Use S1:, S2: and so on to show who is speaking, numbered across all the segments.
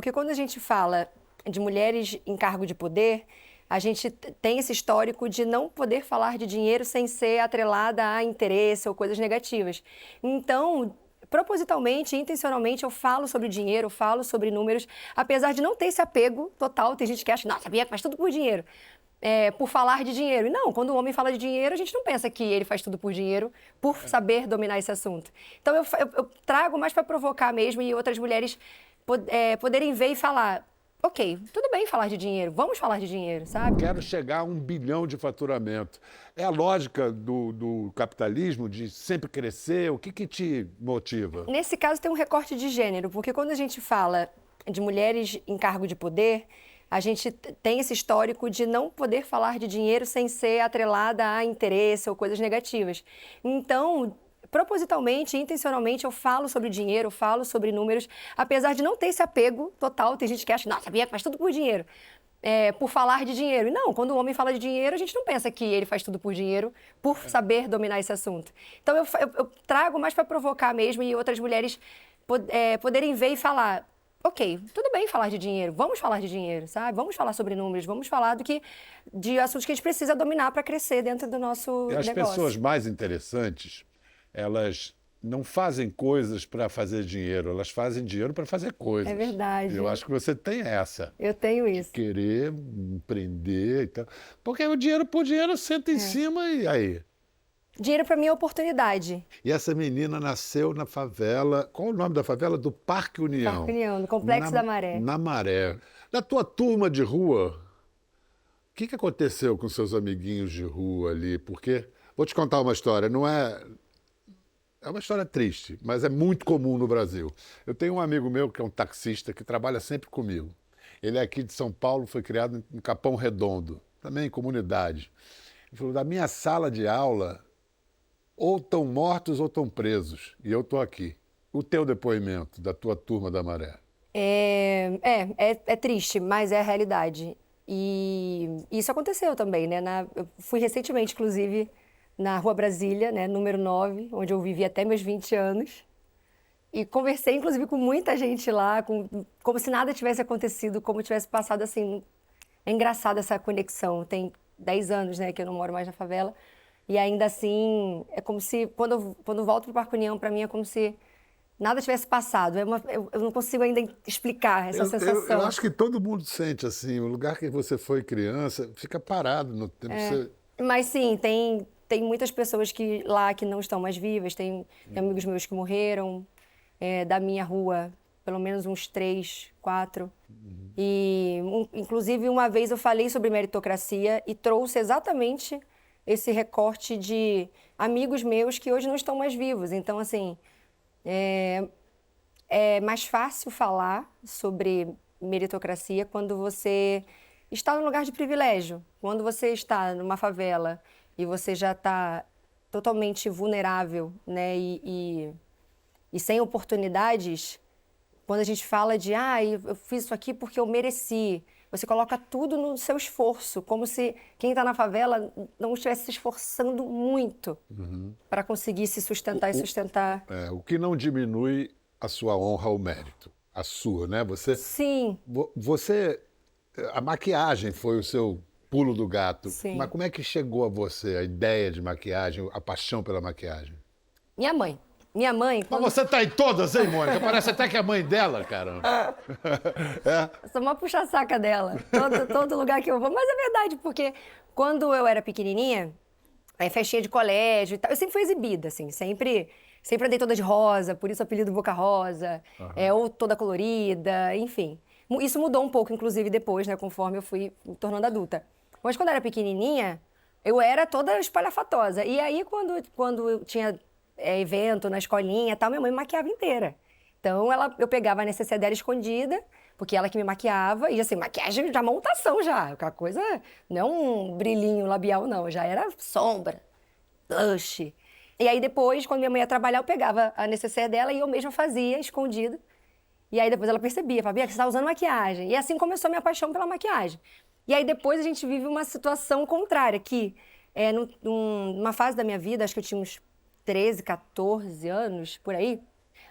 S1: porque quando a gente fala de mulheres em cargo de poder, a gente tem esse histórico de não poder falar de dinheiro sem ser atrelada a interesse ou coisas negativas. Então, propositalmente, intencionalmente, eu falo sobre dinheiro, eu falo sobre números, apesar de não ter esse apego total. Tem gente que acha, nossa, Bianca faz tudo por dinheiro, por falar de dinheiro. E não, quando o homem fala de dinheiro, a gente não pensa que ele faz tudo por dinheiro, por saber dominar esse assunto. Então, eu trago mais para provocar mesmo e outras mulheres poderem ver e falar, ok, tudo bem falar de dinheiro, vamos falar de dinheiro, sabe?
S2: Quero chegar a 1 bilhão de faturamento. É a lógica do capitalismo de sempre crescer? O que te motiva?
S1: Nesse caso tem um recorte de gênero, porque quando a gente fala de mulheres em cargo de poder, a gente tem esse histórico de não poder falar de dinheiro sem ser atrelada a interesse ou coisas negativas. Então, propositalmente, intencionalmente, eu falo sobre dinheiro, eu falo sobre números, apesar de não ter esse apego total. Tem gente que acha, nossa, Bianca faz tudo por dinheiro, por falar de dinheiro. E não, quando o homem fala de dinheiro, a gente não pensa que ele faz tudo por dinheiro, por saber dominar esse assunto. Então, eu trago mais para provocar mesmo e outras mulheres poderem ver e falar, ok, tudo bem falar de dinheiro, vamos falar de dinheiro, sabe? Vamos falar sobre números, vamos falar de assuntos que a gente precisa dominar para crescer dentro do nosso
S2: E as
S1: negócio.
S2: pessoas mais interessantes, elas não fazem coisas para fazer dinheiro, elas fazem dinheiro para fazer coisas.
S1: É verdade.
S2: Eu acho que você tem essa.
S1: Eu tenho isso.
S2: Querer empreender e tal. Porque o dinheiro por dinheiro senta em cima e aí?
S1: Dinheiro para mim é oportunidade.
S2: E essa menina nasceu na favela, qual o nome da favela? Do Parque União.
S1: Parque União, no Complexo da Maré.
S2: Na Maré. Na tua turma de rua, o que aconteceu com seus amiguinhos de rua ali? Porque, vou te contar uma história, não é... É uma história triste, mas é muito comum no Brasil. Eu tenho um amigo meu que é um taxista que trabalha sempre comigo. Ele é aqui de São Paulo, foi criado em Capão Redondo, também em comunidade. Ele falou, da minha sala de aula, ou estão mortos ou estão presos, e eu estou aqui. O teu depoimento da tua turma da Maré?
S1: É triste, mas é a realidade. E isso aconteceu também, né? Eu fui recentemente, inclusive, na Rua Brasília, né, número 9, onde eu vivi até meus 20 anos. E conversei, inclusive, com muita gente lá, como se nada tivesse acontecido, como tivesse passado assim. É engraçado essa conexão. Tem 10 anos, né, que eu não moro mais na favela. E ainda assim, é como se, quando eu volto para o Parque União, para mim é como se nada tivesse passado. Eu não consigo ainda explicar essa sensação.
S2: Eu acho que todo mundo sente assim, o lugar que você foi criança fica parado no tempo.
S1: Mas sim, tem muitas pessoas lá que não estão mais vivas, tem amigos meus que morreram, da minha rua, pelo menos uns 3, 4. E, inclusive, uma vez eu falei sobre meritocracia e trouxe exatamente esse recorte de amigos meus que hoje não estão mais vivos. Então, assim, é mais fácil falar sobre meritocracia quando você está num lugar de privilégio. Quando você está numa favela e você já está totalmente vulnerável, né, e sem oportunidades, quando a gente fala de, eu fiz isso aqui porque eu mereci, você coloca tudo no seu esforço, como se quem está na favela não estivesse se esforçando muito para conseguir se sustentar e sustentar.
S2: O que não diminui a sua honra ou mérito, a sua, né?
S1: Sim.
S2: A maquiagem foi o seu pulo do gato.
S1: Sim.
S2: Mas como é que chegou a você a ideia de maquiagem, a paixão pela maquiagem?
S1: Minha mãe.
S2: Mas você tá em todas, hein, Mônica? Parece até que é a mãe dela, caramba.
S1: Eu sou uma puxa-saca dela. Todo lugar que eu vou. Mas é verdade, porque quando eu era pequenininha, festinha de colégio e tal, eu sempre fui exibida, assim, sempre andei toda de rosa, por isso o apelido Boca Rosa, ou toda colorida, enfim. Isso mudou um pouco, inclusive, depois, né, conforme eu fui me tornando adulta. Mas quando eu era pequenininha, eu era toda espalhafatosa. E aí, quando eu tinha evento na escolinha e tal, minha mãe me maquiava inteira. Então, eu pegava a necessaire dela escondida, porque ela que me maquiava, e assim, maquiagem de montação já, aquela coisa, não um brilhinho labial, não, já era sombra, blush. E aí depois, quando minha mãe ia trabalhar, eu pegava a necessaire dela e eu mesma fazia, escondida. E aí depois ela percebia, falava, Bianca, você está usando maquiagem. E assim começou a minha paixão pela maquiagem. E aí depois a gente vive uma situação contrária, que numa fase da minha vida, acho que eu tinha uns 13, 14 anos, por aí,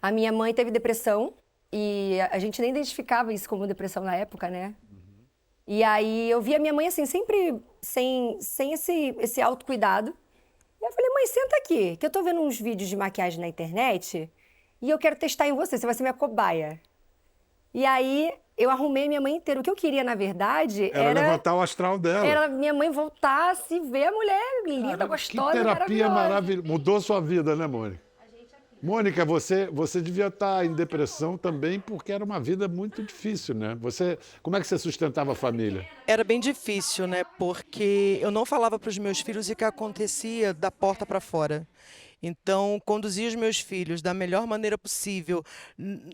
S1: a minha mãe teve depressão E a gente nem identificava isso como depressão na época, né? E aí eu via minha mãe assim, sempre sem esse autocuidado. E eu falei, mãe, senta aqui, que eu tô vendo uns vídeos de maquiagem na internet e eu quero testar em você vai ser minha cobaia. E aí eu arrumei minha mãe inteira. O que eu queria, na verdade,
S2: Era levantar o astral dela.
S1: Era minha mãe voltar a se ver a mulher linda,
S2: Cara,
S1: gostosa,
S2: que terapia
S1: maravilhosa.
S2: maravilhosa. Mudou sua vida, né, Mônica? Mônica, você devia estar em depressão também porque era uma vida muito difícil, né? Como é que você sustentava a família?
S3: Era bem difícil, né? Porque eu não falava para os meus filhos o que acontecia da porta para fora. Então, conduzir os meus filhos da melhor maneira possível,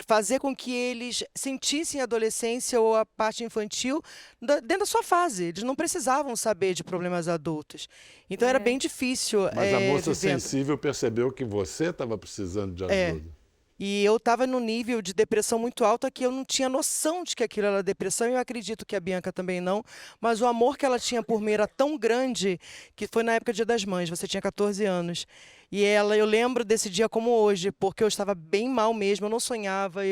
S3: fazer com que eles sentissem a adolescência ou a parte infantil dentro da sua fase. Eles não precisavam saber de problemas adultos. Então, era bem difícil.
S2: Mas a moça
S3: vivendo.
S2: sensível percebeu que você estava precisando de ajuda.
S3: E eu estava num nível de depressão muito alto que eu não tinha noção de que aquilo era depressão, e eu acredito que a Bianca também não, mas o amor que ela tinha por mim era tão grande que foi na época do Dia das Mães, você tinha 14 anos. E eu lembro desse dia como hoje, porque eu estava bem mal mesmo, eu não sonhava,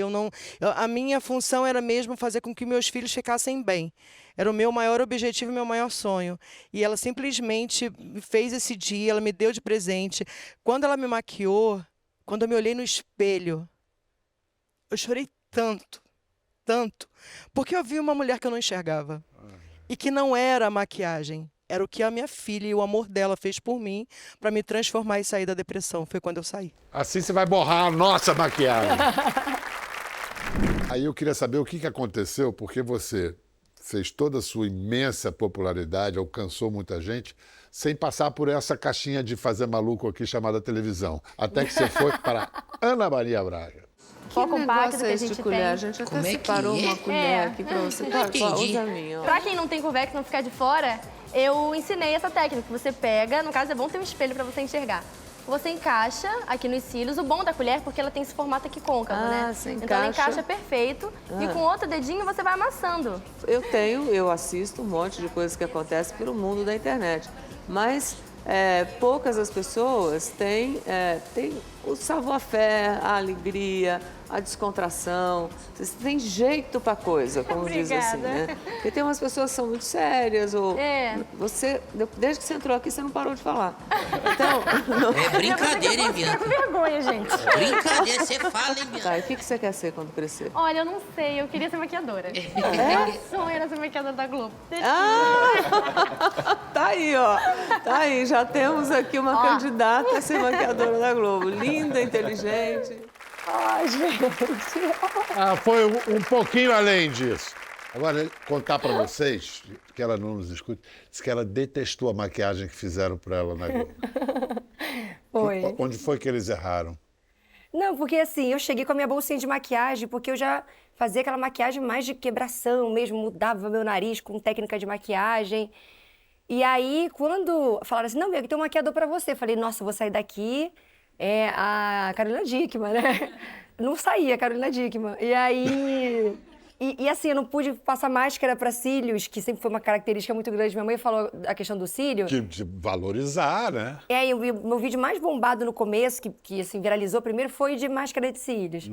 S3: a minha função era mesmo fazer com que meus filhos ficassem bem. Era o meu maior objetivo e meu maior sonho. E ela simplesmente fez esse dia, ela me deu de presente. Quando ela me maquiou, quando eu me olhei no espelho, eu chorei tanto, porque eu vi uma mulher que eu não enxergava. E que não era a maquiagem, era o que a minha filha e o amor dela fez por mim para me transformar e sair da depressão. Foi quando eu saí.
S2: Assim você vai borrar a nossa maquiagem. Aí eu queria saber o que aconteceu, porque você fez toda a sua imensa popularidade, alcançou muita gente, sem passar por essa caixinha de fazer maluco aqui chamada televisão. Até que você foi para Ana Maria Braga.
S4: Qual compacto que a
S5: esse
S4: gente
S5: de colher?
S4: tem?
S5: A gente até
S6: Como é que
S5: separou
S6: é?
S5: uma colher aqui pra você.
S6: entendi.
S5: Usa a minha. Ó.
S4: Pra quem não tem convexo, não ficar de fora, eu ensinei essa técnica. Você pega, no caso é bom ter um espelho pra você enxergar. Você encaixa aqui nos cílios. O bom da colher é porque ela tem esse formato aqui côncavo, né?
S5: Você
S4: Então ela encaixa perfeito. E com outro dedinho você vai amassando.
S5: Eu assisto um monte de coisas que acontecem pelo mundo da internet. Mas poucas as pessoas têm o savoir-faire, a alegria, a descontração. Você tem jeito pra coisa, como diz assim, né? Porque tem umas pessoas que são muito sérias, ou você, desde que você entrou aqui, você não parou de falar. Então,
S6: É brincadeira, hein, Bianca?
S4: Com vergonha, gente.
S6: Brincadeira, você fala, hein, Bianca?
S5: tá, e o que você quer ser quando crescer?
S4: Olha, eu não sei, eu queria ser maquiadora. Meu sonho era ser maquiadora da Globo.
S5: Tá aí, ó. Tá aí, já temos aqui uma candidata a ser maquiadora da Globo. Linda, inteligente.
S1: Ai, gente.
S2: Foi um pouquinho além disso. Agora, contar para vocês, que ela não nos escute, disse que ela detestou a maquiagem que fizeram para ela na Globo.
S1: Foi.
S2: Onde foi que eles erraram?
S1: Não, porque assim, eu cheguei com a minha bolsinha de maquiagem, porque eu já fazia aquela maquiagem mais de quebração mesmo, mudava meu nariz com técnica de maquiagem. E aí, quando falaram assim, não, Bianca, tem um maquiador pra você. Eu falei, nossa, eu vou sair daqui, a Carolina Dickmann, né? Não saía a Carolina Dickmann. E aí... E assim, eu não pude passar máscara para cílios, que sempre foi uma característica muito grande. Minha mãe falou a questão do cílio.
S2: De valorizar, né?
S1: E o meu vídeo mais bombado no começo, que assim, viralizou primeiro, foi de máscara de cílios.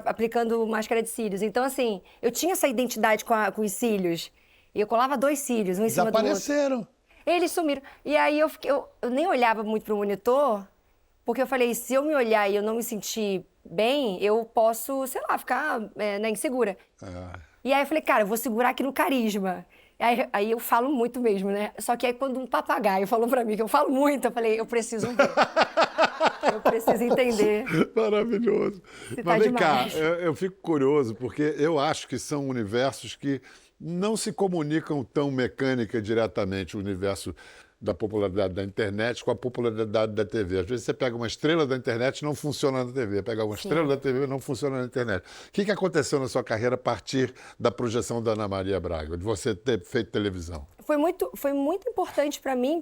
S1: Aplicando máscara de cílios. Então, assim, eu tinha essa identidade com os cílios. E eu colava 2 cílios, um em cima do outro.
S2: Desapareceram.
S1: Eles sumiram. E aí eu nem olhava muito pro monitor, porque eu falei, se eu me olhar e eu não me sentir bem, eu posso, sei lá, ficar insegura. E aí eu falei, cara, eu vou segurar aqui no carisma. Aí eu falo muito mesmo, né? Só que aí quando um papagaio falou pra mim que eu falo muito, eu falei, eu preciso ver. Eu preciso entender.
S2: Maravilhoso. Mas vem cá, eu fico curioso, porque eu acho que são universos que não se comunicam tão mecânica diretamente, o universo da popularidade da internet com a popularidade da TV. Às vezes você pega uma estrela da internet e não funciona na TV. Pega uma estrela da TV e não funciona na internet. O que aconteceu na sua carreira a partir da projeção da Ana Maria Braga, de você ter feito televisão?
S1: Foi muito importante para mim,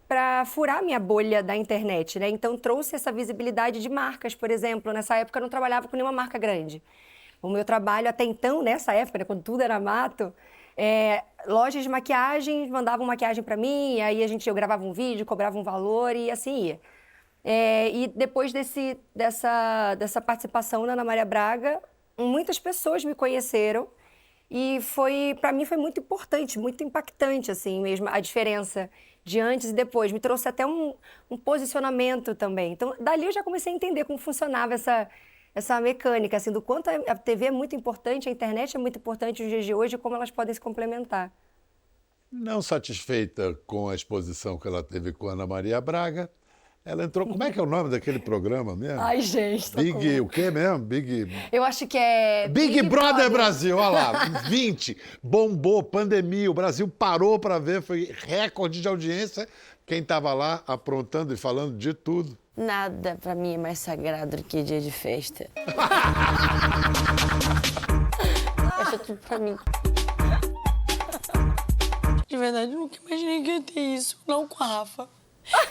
S1: para furar minha bolha da internet, né? Então trouxe essa visibilidade de marcas, por exemplo. Nessa época eu não trabalhava com nenhuma marca grande. O meu trabalho até então, nessa época, né, quando tudo era mato, lojas de maquiagem mandavam maquiagem para mim, e aí eu gravava um vídeo, cobrava um valor e assim ia. E depois dessa participação na Ana Maria Braga, muitas pessoas me conheceram e para mim foi muito importante, muito impactante, assim mesmo, a diferença de antes e depois. Me trouxe até um posicionamento também. Então, dali eu já comecei a entender como funcionava essa mecânica, assim, do quanto a TV é muito importante, a internet é muito importante nos dias de hoje e como elas podem se complementar.
S2: Não satisfeita com a exposição que ela teve com Ana Maria Braga, ela entrou... Como é que é o nome daquele programa mesmo?
S1: Ai, gente,
S2: Big... O quê mesmo? Big...
S1: Eu acho que é...
S2: Big Brother Brasil, olha lá, 20, bombou, pandemia, o Brasil parou para ver, foi recorde de audiência. Quem estava lá aprontando e falando de tudo.
S7: Nada pra mim é mais sagrado do que dia de festa. Fecha tudo pra mim. De verdade, eu nunca imaginei que ia ter isso. Não com a Rafa,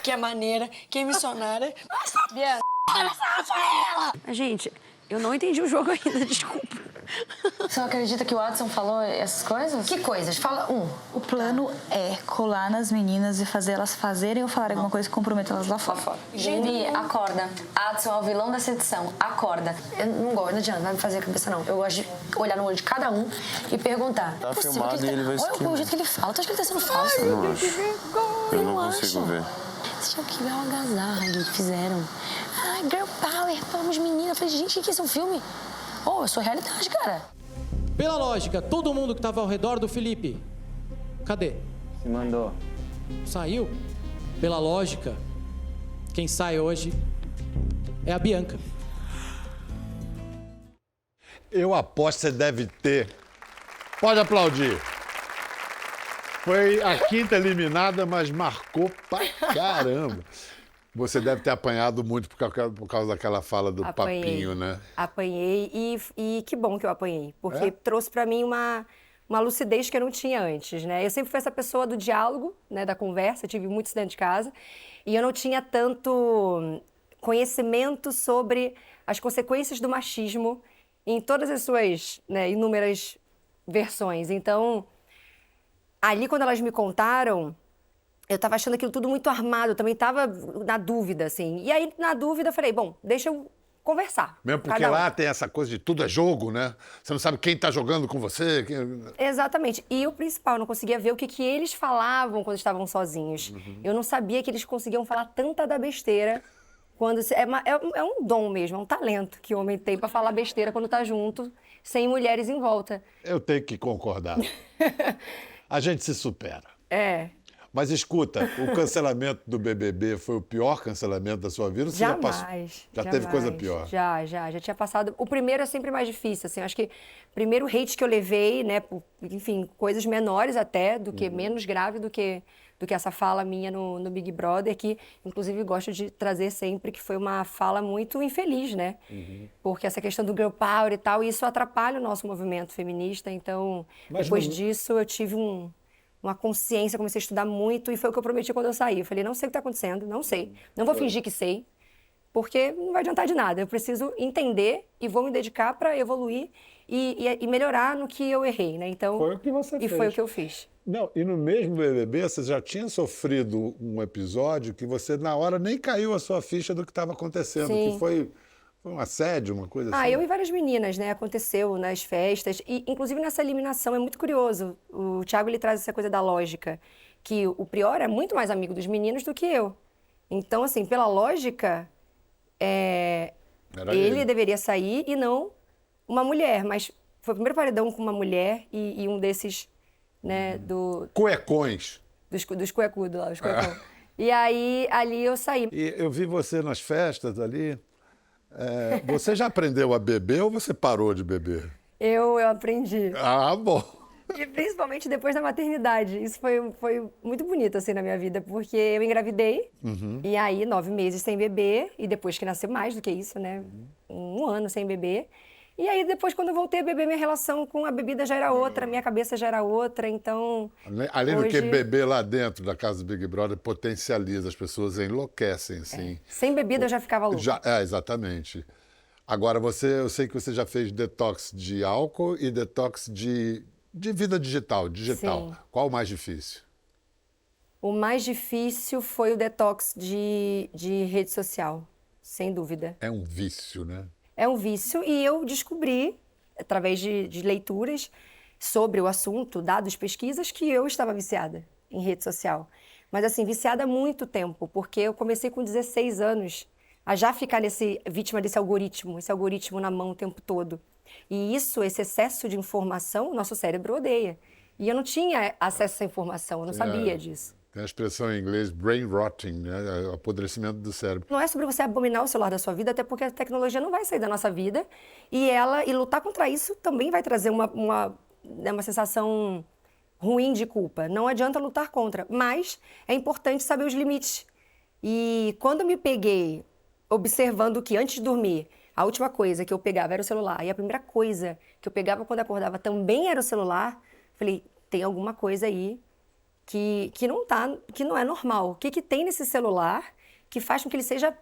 S7: que é maneira, que é missionária. Mas sabia? Essa Rafaela!
S1: Gente, eu não entendi o jogo ainda, desculpa.
S8: Você não acredita que o Adson falou essas coisas?
S1: Que coisas? Fala um.
S8: O plano é colar nas meninas e fazer elas fazerem ou falarem alguma coisa que comprometa elas lá fora.
S7: Jamie, acorda. Adson é o vilão dessa edição. Acorda.
S1: Eu não gosto, não adianta, não vai me fazer a cabeça, não. Eu gosto de olhar no olho de cada um e perguntar.
S9: Tá
S1: Possível
S9: filmado
S1: que
S9: e ele vai
S1: Olha
S9: esquivar.
S1: o jeito que ele fala. Tu acha que ele tá sendo falso?
S9: Eu não acho. Eu não consigo ver.
S1: Vocês tinham que ver uma algazarra ali que fizeram. Ai, girl power, vamos meninas. Eu falei, gente, o que é esse um filme? Oh, eu sou realidade, cara.
S10: Pela lógica, todo mundo que estava ao redor do Felipe, cadê?
S9: Se mandou.
S10: Saiu? Pela lógica, quem sai hoje é a Bianca.
S2: Eu aposto que você deve ter. Pode aplaudir. Foi a quinta eliminada, mas marcou pra caramba. Você deve ter apanhado muito por causa daquela fala do papinho, né?
S1: Apanhei e que bom que eu apanhei, porque
S2: É?
S1: trouxe pra mim uma lucidez que eu não tinha antes, né? Eu sempre fui essa pessoa do diálogo, né, da conversa, eu tive muito isso dentro de casa, e eu não tinha tanto conhecimento sobre as consequências do machismo em todas as suas, né, inúmeras versões. Então, ali quando elas me contaram, eu tava achando aquilo tudo muito armado, eu também tava na dúvida, assim. E aí, na dúvida, eu falei, bom, deixa eu conversar.
S2: Mesmo porque
S1: Cada um.
S2: lá tem essa coisa de tudo é jogo, né? Você não sabe quem tá jogando com você.
S1: Exatamente. E o principal, eu não conseguia ver o que eles falavam quando estavam sozinhos. Eu não sabia que eles conseguiam falar tanta da besteira quando... É um dom mesmo, é um talento que o homem tem pra falar besteira quando tá junto, sem mulheres em volta.
S2: Eu tenho que concordar. A gente se supera.
S1: É.
S2: Mas escuta, o cancelamento do BBB foi o pior cancelamento da sua vida? Ou você já passou? Já teve coisa pior?
S1: Já tinha passado. O primeiro é sempre mais difícil, assim, acho que o primeiro hate que eu levei, né, enfim, coisas menores até, do que menos grave do que essa fala minha no Big Brother, que inclusive gosto de trazer sempre, que foi uma fala muito infeliz, né? Porque essa questão do girl power e tal, isso atrapalha o nosso movimento feminista, então
S2: Mas
S1: depois
S2: não-
S1: disso eu tive uma consciência, comecei a estudar muito e foi o que eu prometi quando eu saí. Eu falei, não sei o que está acontecendo, não sei. Não vou fingir que sei, porque não vai adiantar de nada. Eu preciso entender e vou me dedicar para evoluir e melhorar no que eu errei, né? Então,
S2: Foi o que você
S1: e
S2: fez.
S1: foi o que eu fiz.
S2: Não, e no mesmo BBB você já tinha sofrido um episódio que você, na hora, nem caiu a sua ficha do que estava acontecendo,
S1: Sim.
S2: que foi um assédio, uma coisa assim.
S1: Eu e várias meninas, né? Aconteceu nas festas. E, inclusive, nessa eliminação, é muito curioso. O Thiago, ele traz essa coisa da lógica. Que o Prior é muito mais amigo dos meninos do que eu. Então, assim, pela lógica,
S2: Era
S1: ele deveria sair e não uma mulher. Mas foi o primeiro paredão com uma mulher e um desses, né,
S2: Cuecões.
S1: dos cuecudos lá, os cuecão. E aí, ali eu saí.
S2: E eu vi você nas festas ali. Você já aprendeu a beber ou você parou de beber?
S1: Eu aprendi.
S2: Ah, bom.
S1: E principalmente depois da maternidade. Isso foi muito bonito, assim, na minha vida, porque eu engravidei, e aí 9 meses sem beber, e depois que nasceu mais do que isso, né? Um ano sem beber. E aí depois, quando eu voltei a beber, minha relação com a bebida já era outra, minha cabeça já era outra, então...
S2: Além do que
S1: hoje-
S2: beber lá dentro da casa do Big Brother potencializa, as pessoas enlouquecem, assim.
S1: Sem bebida eu já ficava louca.
S2: Exatamente. Agora, eu sei que você já fez detox de álcool e detox de vida digital.
S1: Sim.
S2: Qual o mais difícil?
S1: O mais difícil foi o detox de rede social, sem dúvida.
S2: É um vício, né?
S1: É um vício e eu descobri através de leituras sobre o assunto, dados, pesquisas, que eu estava viciada em rede social. Mas assim, viciada há muito tempo, porque eu comecei com 16 anos a já ficar vítima desse algoritmo, esse algoritmo na mão o tempo todo. E isso, esse excesso de informação, o nosso cérebro odeia. E eu não tinha acesso a essa informação, eu não sabia disso.
S2: Tem a expressão em inglês brain rotting, né? Apodrecimento do cérebro.
S1: Não é sobre você abominar o celular da sua vida, até porque a tecnologia não vai sair da nossa vida. E lutar contra isso também vai trazer uma sensação ruim de culpa. Não adianta lutar contra, mas é importante saber os limites. E quando eu me peguei observando que antes de dormir, a última coisa que eu pegava era o celular, e a primeira coisa que eu pegava quando acordava também era o celular, falei, tem alguma coisa aí que não é normal. O que tem nesse celular que faz com que ele seja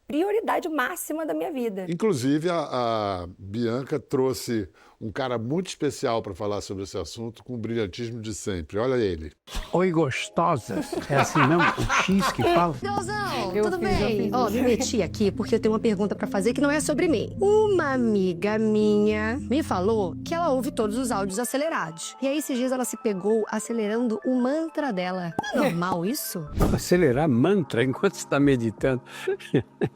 S1: prioridade máxima da minha vida?
S2: Inclusive, a Bianca trouxe um cara muito especial para falar sobre esse assunto com o brilhantismo de sempre. Olha ele.
S11: Oi, gostosas. É assim mesmo? O X que fala?
S12: Deusão, tudo bem? Ó, me meti aqui porque eu tenho uma pergunta pra fazer que não é sobre mim. Uma amiga minha me falou que ela ouve todos os áudios acelerados. E aí, esses dias, ela se pegou acelerando o mantra dela. É normal isso?
S11: Acelerar mantra enquanto você está meditando.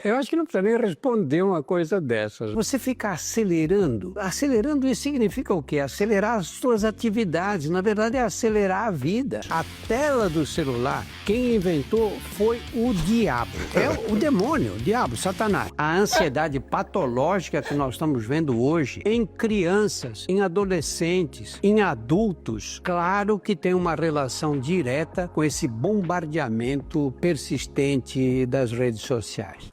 S11: Eu acho que não precisa nem responder uma coisa dessas. Você fica acelerando. Acelerando isso significa o quê? Acelerar as suas atividades. Na verdade, é acelerar a vida. A tela do celular, quem inventou foi o diabo. É o demônio, o diabo, Satanás. A ansiedade patológica que nós estamos vendo hoje em crianças, em adolescentes, em adultos, claro que tem uma relação direta com esse bombardeamento persistente das redes sociais.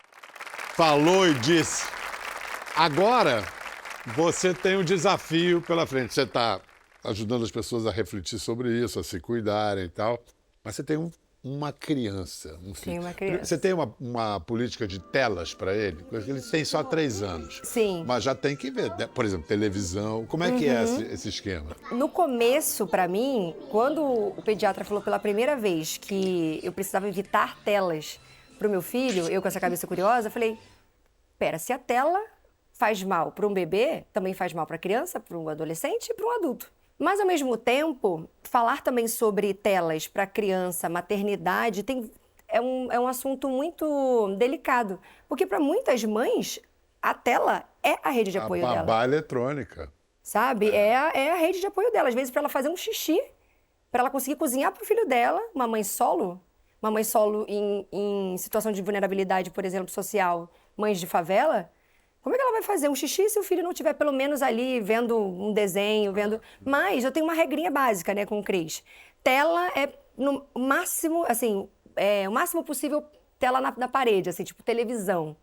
S2: Falou e disse. Agora, você tem um desafio pela frente. Você está ajudando as pessoas a refletir sobre isso, a se cuidarem e tal. Mas você tem uma criança, um filho.
S1: Tem uma criança.
S2: Você tem uma política de telas para ele? Porque ele tem só 3 anos.
S1: Sim.
S2: Mas já tem que ver, né? Por exemplo, televisão. Como é que é esse esquema?
S1: No começo, para mim, quando o pediatra falou pela primeira vez que eu precisava evitar telas para o meu filho, eu com essa cabeça curiosa, falei, pera, se a tela faz mal para um bebê, também faz mal para a criança, para um adolescente e para um adulto. Mas, ao mesmo tempo, falar também sobre telas para criança, maternidade, é um assunto muito delicado. Porque, para muitas mães, a tela é a rede de apoio dela.
S2: A babá eletrônica.
S1: Sabe? É a rede de apoio dela. Às vezes, para ela fazer um xixi, para ela conseguir cozinhar para o filho dela, uma mãe solo em situação de vulnerabilidade, por exemplo, social, mães de favela, como é que ela vai fazer um xixi se o filho não estiver pelo menos ali vendo um desenho, Mas eu tenho uma regrinha básica, né, com o Cris. Tela é no máximo, assim, o máximo possível tela na parede, assim, tipo televisão.